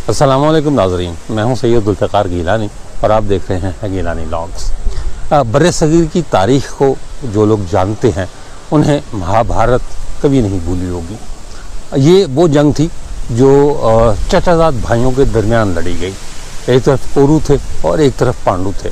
अस्सलाम वालेकुम नाज़रीन, मैं हूं सैयद जुल्फ़िकार गिलानी और आप देख रहे हैं गिलानी व्लॉग्स। बर्र-ए-सग़ीर की तारीख़ को जो लोग जानते हैं उन्हें महाभारत कभी नहीं भूली होगी। ये वो जंग थी जो चचाजाद भाइयों के दरमियान लड़ी गई। एक तरफ कौरव थे और एक तरफ पांडु थे।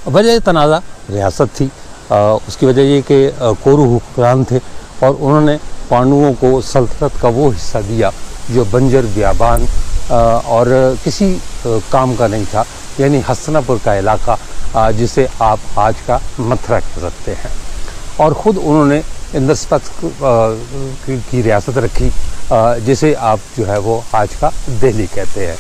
वजह तनाज़ा रियासत थी। उसकी वजह ये कि कौरव हुक्मरान थे और उन्होंने पांडुओं को सल्तनत का वो हिस्सा दिया जो बंजर बियाबान और किसी काम का नहीं था, यानी हस्तिनापुर का इलाका जिसे आप आज का मथुरा कह सकते हैं। और ख़ुद उन्होंने इंद्रप्रस्थ की रियासत रखी जिसे आप जो है वो आज का दिल्ली कहते हैं।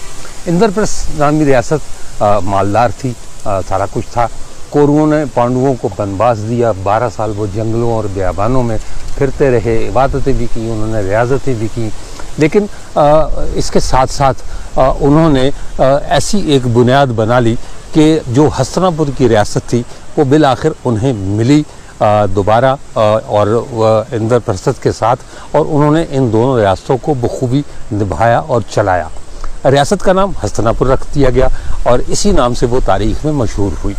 इंद्रप्रस्थ नामी रियासत मालदार थी, सारा कुछ था। कौरवों ने पांडवों को वनवास दिया, 12 साल वो जंगलों और बियाबानों में फिरते रहे, इबादतें भी की, उन्होंने रियाजतें भी की। लेकिन इसके साथ साथ उन्होंने ऐसी एक बुनियाद बना ली कि जो हस्तिनापुर की रियासत थी वो बिल आखिर उन्हें मिली दोबारा और इंद्रप्रस्थ के साथ, और उन्होंने इन दोनों रियासतों को बखूबी निभाया और चलाया। रियासत का नाम हस्तिनापुर रख दिया गया और इसी नाम से वो तारीख़ में मशहूर हुई।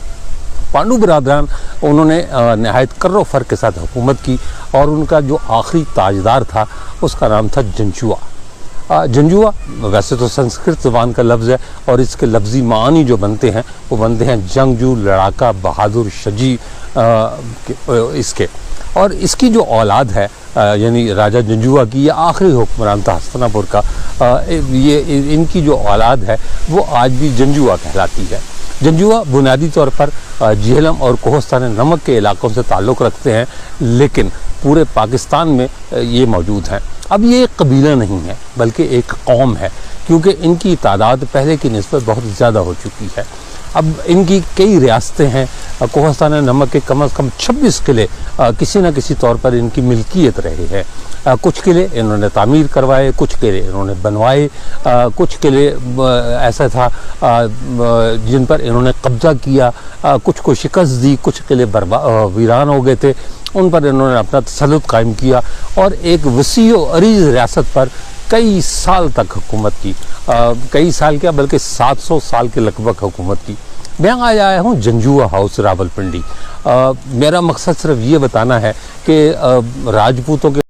पांडु बरादरान उन्होंने नहायत कर्रो फ़र्क के साथ हुकूमत की और उनका जो आखिरी ताजदार था उसका नाम था जंजुआ। जंजुआ वैसे तो संस्कृत ज़बान का लफ्ज़ है और इसके लफ्ज़ी मानी जो बनते हैं वो बनते हैं जंगजू, लड़ाका, बहादुर, शजी इसके। और इसकी जो औलाद है यानी राजा जंजुआ की, ये आखिरी हुक्मरान था हस्तिनापुर का, ये इनकी जो औलाद है वो आज भी जंजुआ कहलाती है। जंजुआ बुनियादी तौर पर झेलम और कोहिस्तान नमक के इलाकों से ताल्लुक़ रखते हैं, लेकिन पूरे पाकिस्तान में ये मौजूद हैं। अब ये एक कबीला नहीं है बल्कि एक कौम है, क्योंकि इनकी तादाद पहले की निस्बत बहुत ज़्यादा हो चुकी है। अब इनकी कई रियासतें हैं। कोहिस्तान नमक के कम से कम 26 किले किसी न किसी तौर पर इनकी मिल्कियत रहे हैं। कुछ किले इन्होंने तामीर करवाए, कुछ किले इन्होंने बनवाए, कुछ किले ऐसा था जिन पर इन्होंने कब्ज़ा किया, कुछ को शिकस्त दी, कुछ किले वीरान हो गए थे, उन पर इन्होंने अपना तसल्लुत कायम किया और एक वसी व अरीज़ रियासत पर कई साल तक हुकूमत की। कई साल क्या बल्कि 700 साल के लगभग हुकूमत की। मैं आज आया हूँ जंजुआ हाउस रावलपिंडी। मेरा मकसद सिर्फ ये बताना है कि राजपूतों के